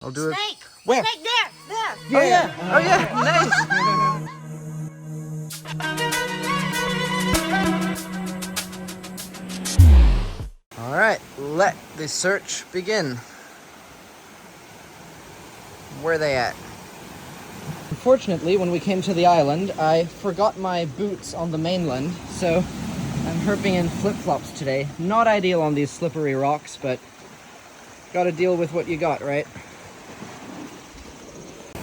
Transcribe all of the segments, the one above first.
I'll do it. Snake! Where? Snake there! There! Yeah. Oh yeah, nice. All right, let the search begin. Where are they at? Unfortunately, when we came to the island, I forgot my boots on the mainland, so I'm herping in flip-flops today. Not ideal on these slippery rocks, but gotta deal with what you got, right?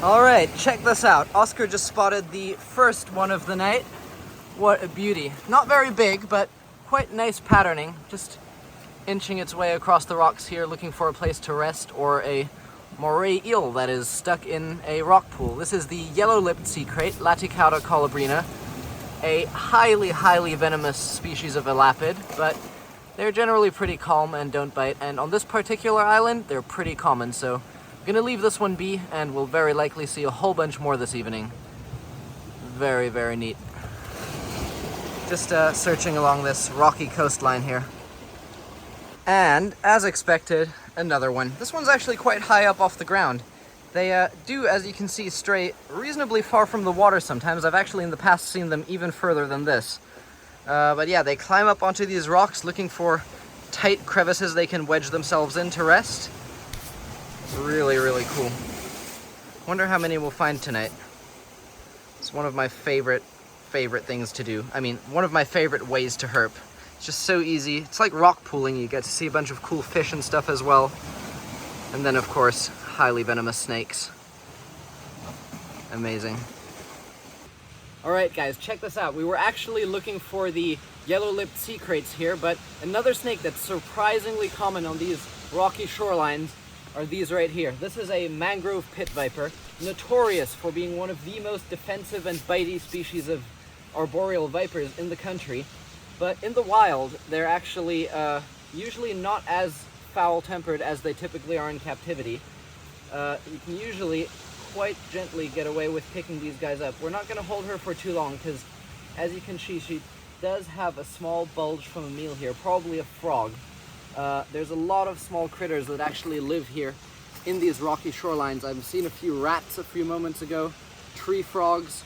All right, check this out. Oscar just spotted the first one of the night. What a beauty. Not very big, but quite nice patterning. Just inching its way across the rocks here, looking for a place to rest, or a moray eel that is stuck in a rock pool. This is the yellow-lipped sea crate, Laticauda colubrina, a highly venomous species of elapid, but they're generally pretty calm and don't bite, and on this particular island, they're pretty common, so I'm gonna leave this one be, and we'll very likely see a whole bunch more this evening. Very, very neat. Just searching along this rocky coastline here. And, as expected, another one. This one's actually quite high up off the ground. They do, as you can see, stray reasonably far from the water sometimes. I've actually in the past seen them even further than this. But yeah, they climb up onto these rocks looking for tight crevices they can wedge themselves in to rest. Really, really cool. Wonder how many we'll find tonight. It's one of my favorite things to do. I mean, one of my favorite ways to herp. It's just so easy. It's like rock pooling. You get to see a bunch of cool fish and stuff as well. And then, of course, highly venomous snakes. Amazing. Alright guys, check this out. We were actually looking for the yellow-lipped sea crates here, but another snake that's surprisingly common on these rocky shorelines are these right here. This is a mangrove pit viper, notorious for being one of the most defensive and bitey species of arboreal vipers in the country. But in the wild, they're actually usually not as foul-tempered as they typically are in captivity. You can usually quite gently get away with picking these guys up. We're not going to hold her for too long because, as you can see, she does have a small bulge from a meal here, probably a frog. There's a lot of small critters that actually live here in these rocky shorelines. I've seen a few rats a few moments ago, tree frogs,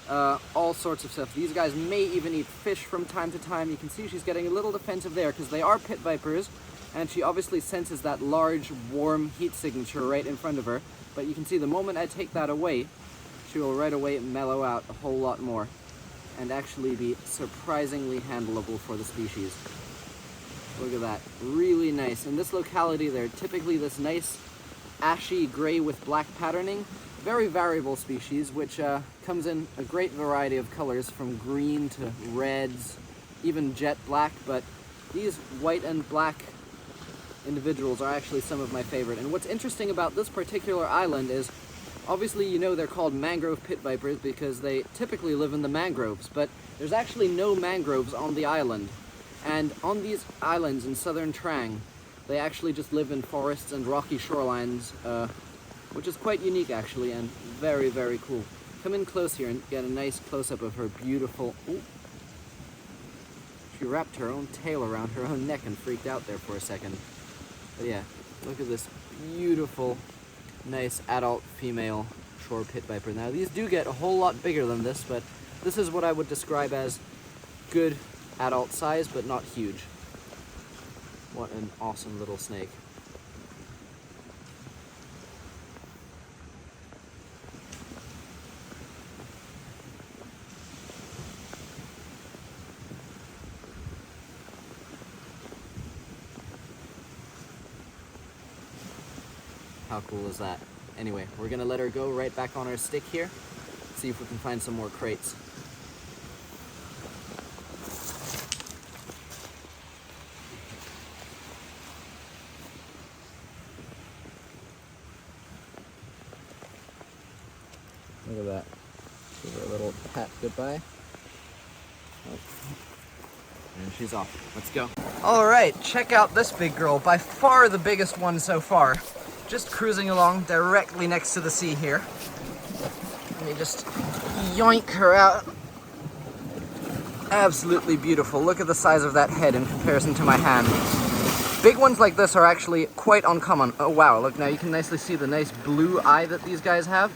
all sorts of stuff. These guys may even eat fish from time to time. You can see she's getting a little defensive there because they are pit vipers, and she obviously senses that large, warm heat signature right in front of her. But you can see the moment I take that away, she will right away mellow out a whole lot more and actually be surprisingly handleable for the species. Look at that, really nice. In this locality, they're typically this nice ashy gray with black patterning. Very variable species, which comes in a great variety of colors, from green to reds, even jet black, but these white and black individuals are actually some of my favorite. And what's interesting about this particular island is, obviously you know they're called mangrove pit vipers because they typically live in the mangroves, but there's actually no mangroves on the island. And on these islands in southern Trang, they actually just live in forests and rocky shorelines, which is quite unique actually, and very, very cool. Come in close here and get a nice close-up of her beautiful... Ooh. She wrapped her own tail around her own neck and freaked out there for a second. But yeah, look at this beautiful, nice adult female shore pit viper. Now these do get a whole lot bigger than this, but this is what I would describe as good adult size, but not huge. What an awesome little snake. How cool is that? Anyway, we're gonna let her go right back on our stick here, see if we can find some more crates. Look at that. Give her a little pat goodbye. Oh. And she's off. Let's go. Alright, check out this big girl. By far the biggest one so far. Just cruising along directly next to the sea here. Let me just yoink her out. Absolutely beautiful. Look at the size of that head in comparison to my hand. Big ones like this are actually quite uncommon. Oh wow, look now you can nicely see the nice blue eye that these guys have.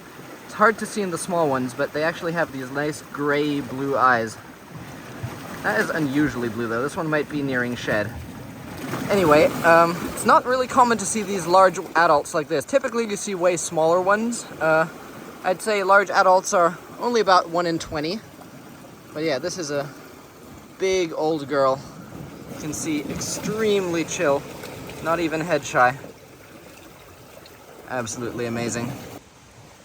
It's hard to see in the small ones, but they actually have these nice gray blue eyes. That is unusually blue though. This one might be nearing shed. Anyway, it's not really common to see these large adults like this. Typically you see way smaller ones. I'd say large adults are only about 1 in 20. But yeah, this is a big old girl. You can see extremely chill, not even head shy. Absolutely amazing.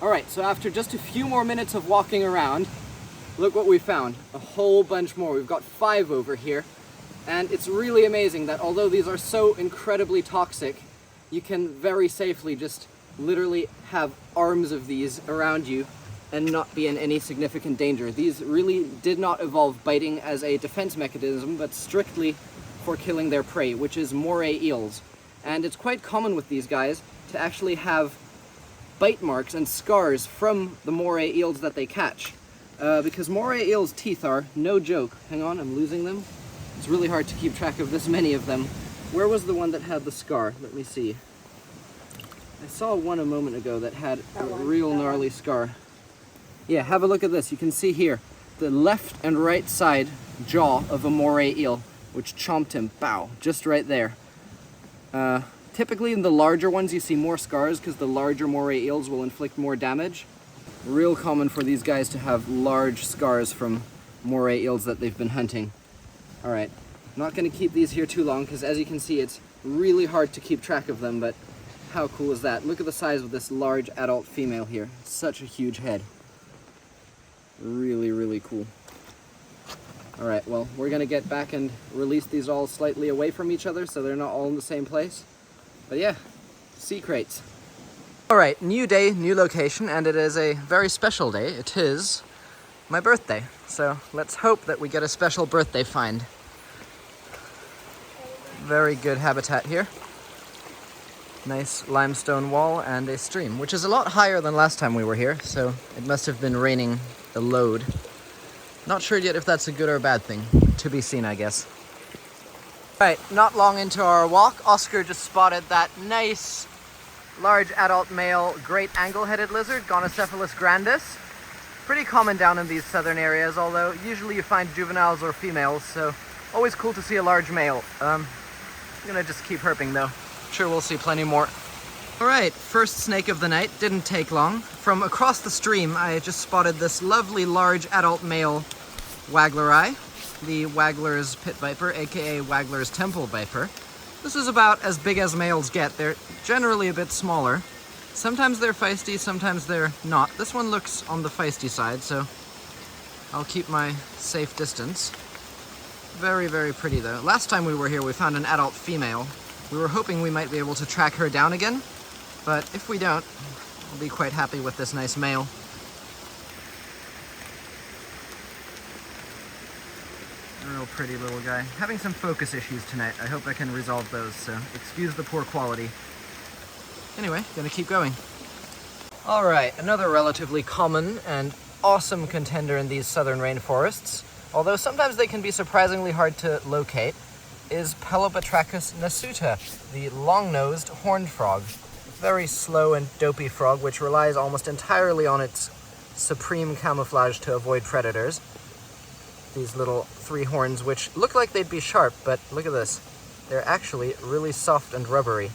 Alright, so after just a few more minutes of walking around, look what we found. A whole bunch more. We've got 5 over here. And it's really amazing that although these are so incredibly toxic, you can very safely just literally have arms of these around you and not be in any significant danger. These really did not evolve biting as a defense mechanism, but strictly for killing their prey, which is moray eels. And it's quite common with these guys to actually have bite marks and scars from the moray eels that they catch. Because moray eels' teeth are no joke. Hang on, I'm losing them. It's really hard to keep track of this many of them. Where was the one that had the scar? Let me see. I saw one a moment ago that had a real gnarly scar. Yeah, have a look at this. You can see here the left and right side jaw of a moray eel, which chomped him, bow, just right there. Typically in the larger ones you see more scars because the larger moray eels will inflict more damage. Real common for these guys to have large scars from moray eels that they've been hunting. Alright, I'm not going to keep these here too long because as you can see it's really hard to keep track of them, but how cool is that? Look at the size of this large adult female here. Such a huge head. Really, really cool. Alright, well, we're going to get back and release these all slightly away from each other so they're not all in the same place. But yeah, sea crates. Alright, new day, new location, and it is a very special day. It is my birthday. So let's hope that we get a special birthday find. Very good habitat here. Nice limestone wall and a stream, which is a lot higher than last time we were here, so it must have been raining a load. Not sure yet if that's a good or a bad thing. To be seen, I guess. Right, not long into our walk, Oscar just spotted that nice large adult male great Angelheaded lizard, Gonocephalus grandis. Pretty common down in these southern areas, although usually you find juveniles or females, so always cool to see a large male. I'm gonna just keep herping though. Sure we'll see plenty more. Alright, first snake of the night, didn't take long. From across the stream I just spotted this lovely large adult male waggleri, the Waggler's pit viper, aka Waggler's temple viper. This is about as big as males get. They're generally a bit smaller. Sometimes they're feisty, sometimes they're not. This one looks on the feisty side, so I'll keep my safe distance. Very, very pretty though. Last time we were here we found an adult female. We were hoping we might be able to track her down again, but if we don't, we'll be quite happy with this nice male. Real pretty little guy. Having some focus issues tonight. I hope I can resolve those, so excuse the poor quality. Anyway, gonna keep going. Alright, another relatively common and awesome contender in these southern rainforests, although sometimes they can be surprisingly hard to locate, is Pelobatrachus nasuta, the long-nosed horned frog. Very slow and dopey frog which relies almost entirely on its supreme camouflage to avoid predators. These little 3 horns which look like they'd be sharp, but look at this. They're actually really soft and rubbery.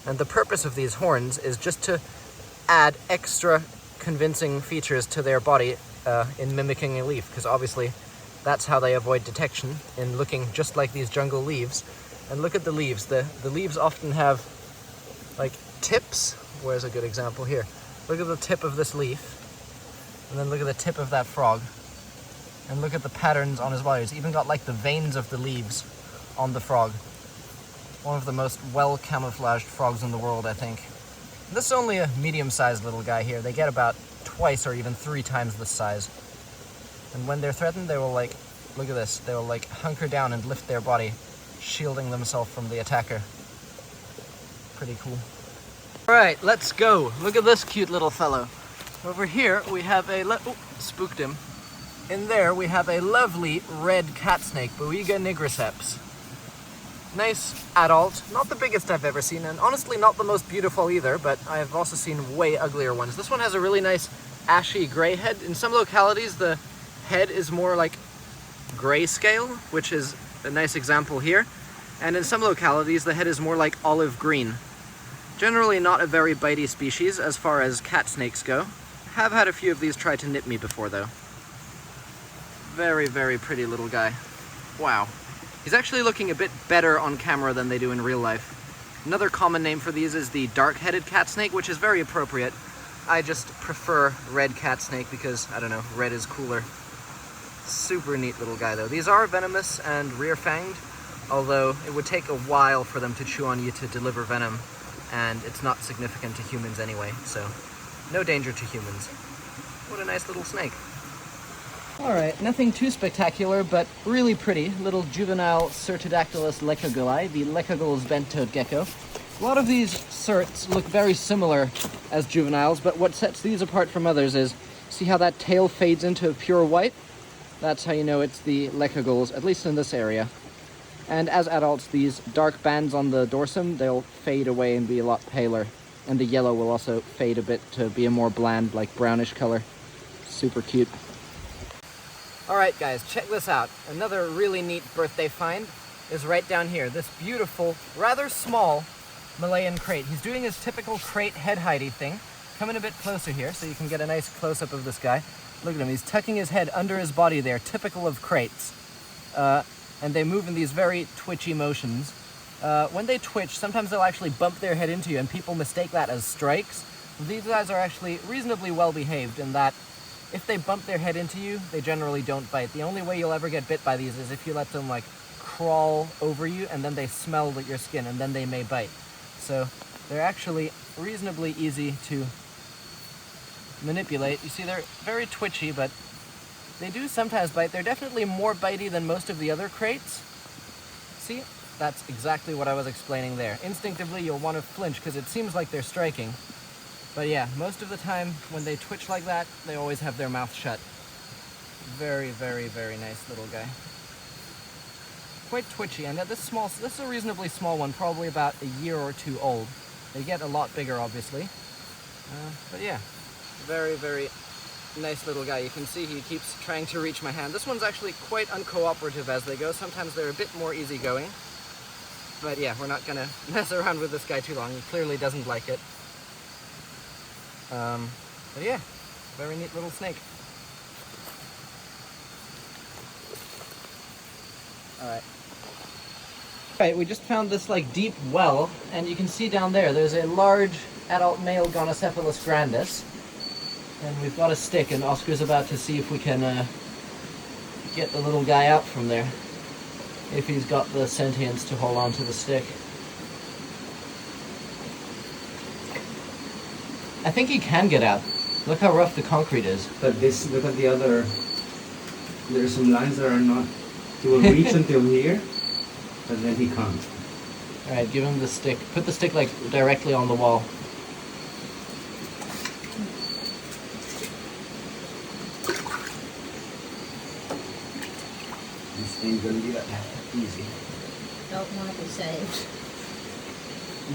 And the purpose of these horns is just to add extra convincing features to their body in mimicking a leaf, because obviously that's how they avoid detection, in looking just like these jungle leaves. And look at the leaves. The leaves often have like tips. Where's a good example here? Look at the tip of this leaf, and then look at the tip of that frog. And look at the patterns on his body. He's even got like the veins of the leaves on the frog. One of the most well-camouflaged frogs in the world, I think. This is only a medium-sized little guy here. They get about twice or even 3 times this size. And when they're threatened, they will like, look at this, they will like hunker down and lift their body, shielding themselves from the attacker. Pretty cool. Alright, let's go. Look at this cute little fellow. Over here we have a, spooked him. In there we have a lovely red cat snake, Boiga nigriceps. Nice adult, not the biggest I've ever seen, and honestly not the most beautiful either, but I've also seen way uglier ones. This one has a really nice ashy gray head. In some localities the head is more like grayscale, which is a nice example here, and in some localities the head is more like olive green. Generally not a very bitey species as far as cat snakes go. Have had a few of these try to nip me before though. Very, very pretty little guy. Wow. He's actually looking a bit better on camera than they do in real life. Another common name for these is the dark-headed cat snake, which is very appropriate. I just prefer red cat snake because, I don't know, red is cooler. Super neat little guy though. These are venomous and rear-fanged, although it would take a while for them to chew on you to deliver venom, and it's not significant to humans anyway, so no danger to humans. What a nice little snake. Alright, nothing too spectacular, but really pretty. Little juvenile Certodactylus lecaguli, the Lecagul's bent-toed gecko. A lot of these certs look very similar as juveniles, but what sets these apart from others is, see how that tail fades into pure white? That's how you know it's the Lecaguls, at least in this area. And as adults, these dark bands on the dorsum, they'll fade away and be a lot paler. And the yellow will also fade a bit to be a more bland, like brownish color. Super cute. Alright guys, check this out. Another really neat birthday find is right down here. This beautiful, rather small Malayan crate. He's doing his typical crate head hidey thing. Come in a bit closer here so you can get a nice close-up of this guy. Look at him, he's tucking his head under his body there, typical of crates. And they move in these very twitchy motions. When they twitch, sometimes they'll actually bump their head into you and people mistake that as strikes. These guys are actually reasonably well behaved in that if they bump their head into you, they generally don't bite. The only way you'll ever get bit by these is if you let them like crawl over you and then they smell your skin and then they may bite. So they're actually reasonably easy to manipulate. You see, they're very twitchy, but they do sometimes bite. They're definitely more bitey than most of the other crates. See? That's exactly what I was explaining there. Instinctively, you'll want to flinch because it seems like they're striking. But yeah, most of the time when they twitch like that, they always have their mouth shut. Very, very, very nice little guy. Quite twitchy, and this is a reasonably small one, probably about a year or two old. They get a lot bigger, obviously. But yeah, very, very nice little guy. You can see he keeps trying to reach my hand. This one's actually quite uncooperative as they go. Sometimes they're a bit more easygoing. But yeah, we're not gonna mess around with this guy too long. He clearly doesn't like it. But yeah, very neat little snake. Alright, we just found this like deep well, and you can see down there's a large adult male Gonocephalus grandis. And we've got a stick, and Oscar's about to see if we can get the little guy out from there. If he's got the sentience to hold on to the stick. I think he can get out. Look how rough the concrete is. But this, look at the other, there are some lines that are not, he will reach until here, but then he can't. Alright, give him the stick. Put the stick like directly on the wall. This ain't gonna be that easy. Don't want to be saved.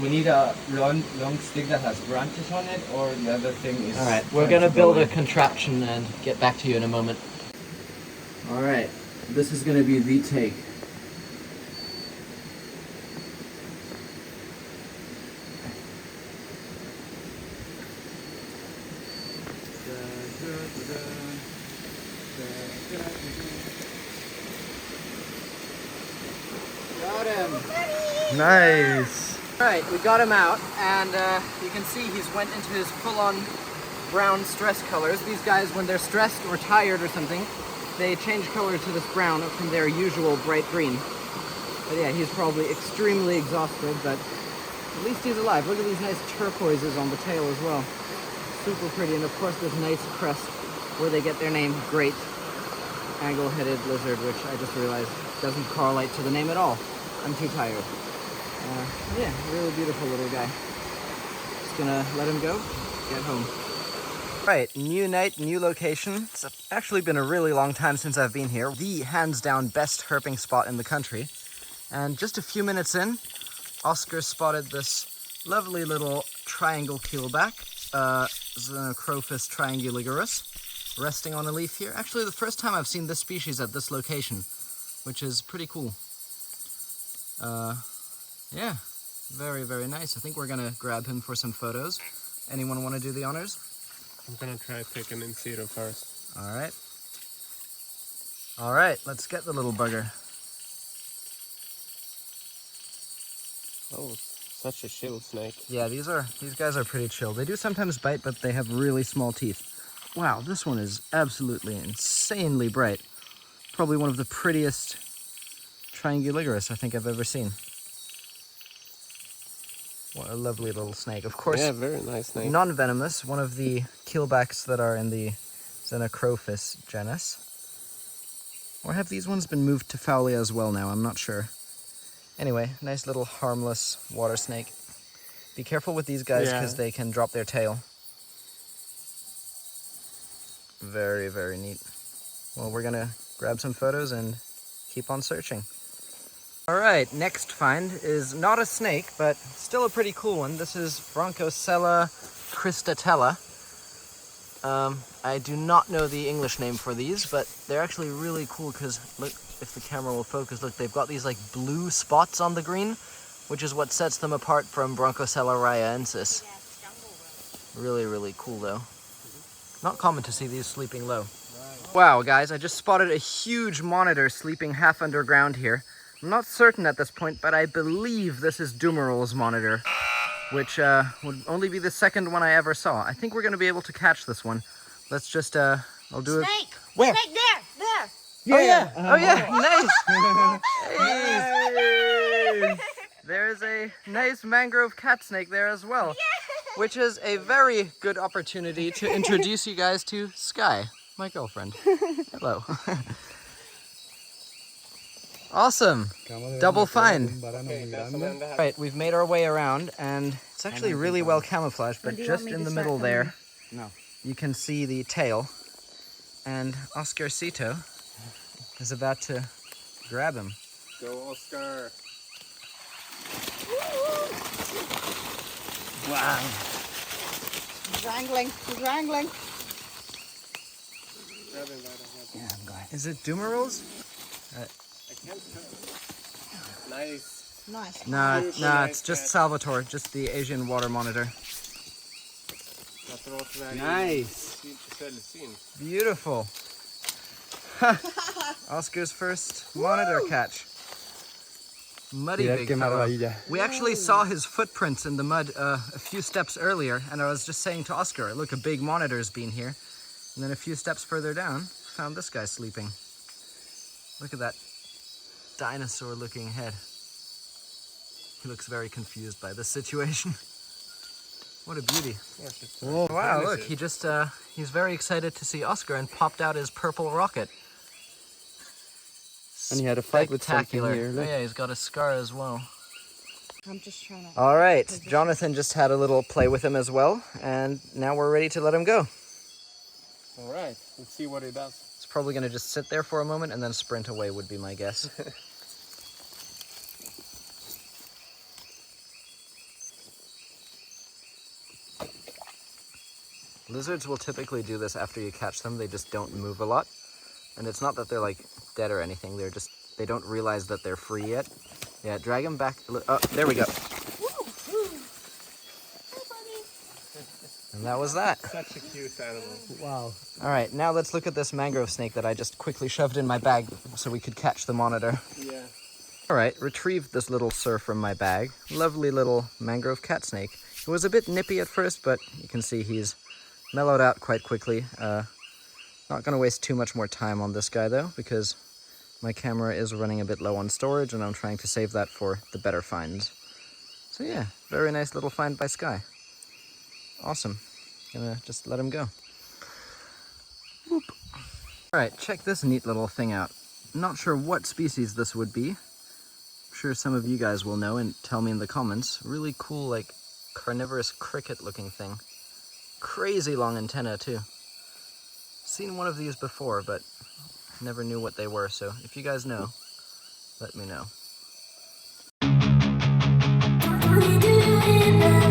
We need a long stick that has branches on it, or the other thing is... Alright, we're gonna build a contraption and get back to you in a moment. Alright, this is gonna be the take. Got him! Nice! Alright, we got him out, and you can see he's went into his full-on brown stress colors. These guys, when they're stressed or tired or something, they change color to this brown from their usual bright green. But yeah, he's probably extremely exhausted, but at least he's alive. Look at these nice turquoises on the tail as well. Super pretty, and of course this nice crest where they get their name, Great Angelheaded Lizard, which I just realized doesn't correlate to the name at all. I'm too tired. Yeah, really beautiful little guy. Just gonna let him go, get home. Right, new night, new location. It's actually been a really long time since I've been here. The hands down best herping spot in the country. And just a few minutes in, Oscar spotted this lovely little triangle keelback, Xenocrophis triangularis, resting on a leaf here. Actually, the first time I've seen this species at this location, which is pretty cool. Yeah, very, very nice. I think we're gonna grab him for some photos. Anyone want to do the honors? I'm gonna try to take him in cedar first. All right. All right, let's get the little bugger. Oh, such a chill snake. Yeah, these guys are pretty chill. They do sometimes bite, but they have really small teeth. Wow, this one is absolutely insanely bright. Probably one of the prettiest triangularis I think I've ever seen. What a lovely little snake. Of course, Yeah, very nice snake. non-venomous, one of the keelbacks that are in the Xenocrophis genus. Or have these ones been moved to Fowlia as well now? I'm not sure. Anyway, nice little harmless water snake. Be careful with these guys because they can drop their tail. Very, very neat. Well, we're gonna grab some photos and keep on searching. All right, next find is not a snake, but still a pretty cool one. This is Bronco Cella cristatella. I do not know the English name for these, but they're actually really cool because, look, if the camera will focus, look, they've got these like blue spots on the green, which is what sets them apart from Bronco Cella ryaensis. Really, really cool though. Not common to see these sleeping low. Wow, guys, I just spotted a huge monitor sleeping half underground here. I'm not certain at this point, but I believe this is Dumerul's monitor, which would only be the second one I ever saw. I think we're going to be able to catch this one. Let's just, I'll do it. Snake! Where? Snake there! Yeah. Oh yeah, nice. Hey. There's a nice mangrove cat snake there as well, which is a very good opportunity to introduce you guys to Sky, my girlfriend. Hello. Awesome. Double find. Right, we've made our way around, and it's actually really well camouflaged, but just in the middle there, you can see the tail, and Oscarcito is about to grab him. Go, Oscar. Wow. He's wrangling, he's wrangling. Grab him by the head. Yeah, I'm going. Is it Dumerul's? I can't tell. Nice. Nice. Nah, Super nah, nice it's just cat. Salvatore, just the Asian water monitor. Nice. Beautiful. Oscar's first monitor catch. Muddy big fella. We actually saw his footprints in the mud a few steps earlier, and I was just saying to Oscar, look, a big monitor's been here. And then a few steps further down, found this guy sleeping. Look at that dinosaur-looking head. He looks very confused by this situation. What a beauty. Oh, wow, look, he just, he's very excited to see Oscar and popped out his purple rocket. And he had a fight with something Spectacular. here. Oh, Look. yeah, he's got a scar as well. I'm just trying to... All right, Jonathan just had a little play with him as well, and now we're ready to let him go. All right, let's see what he does. It's probably going to just sit there for a moment and then sprint away would be my guess. Lizards will typically do this after you catch them. They just don't move a lot. And it's not that they're like dead or anything. They're just, they don't realize that they're free yet. Yeah, drag them back. Oh, there we go. And that was that. Such a cute animal. Wow. All right, now let's look at this mangrove snake that I just quickly shoved in my bag so we could catch the monitor. Yeah. All right, retrieved this little sir from my bag. Lovely little mangrove cat snake. It was a bit nippy at first, but you can see he's mellowed out quite quickly. Not gonna waste too much more time on this guy though, because my camera is running a bit low on storage and I'm trying to save that for the better finds. So yeah, very nice little find by Sky. Awesome. Gonna just let him go. Whoop. All right, check this neat little thing out. Not sure what species this would be. I'm sure some of you guys will know and tell me in the comments. Really cool, like carnivorous cricket looking thing. Crazy long antenna too. Seen one of these before, but never knew what they were, so if you guys know, let me know. me now.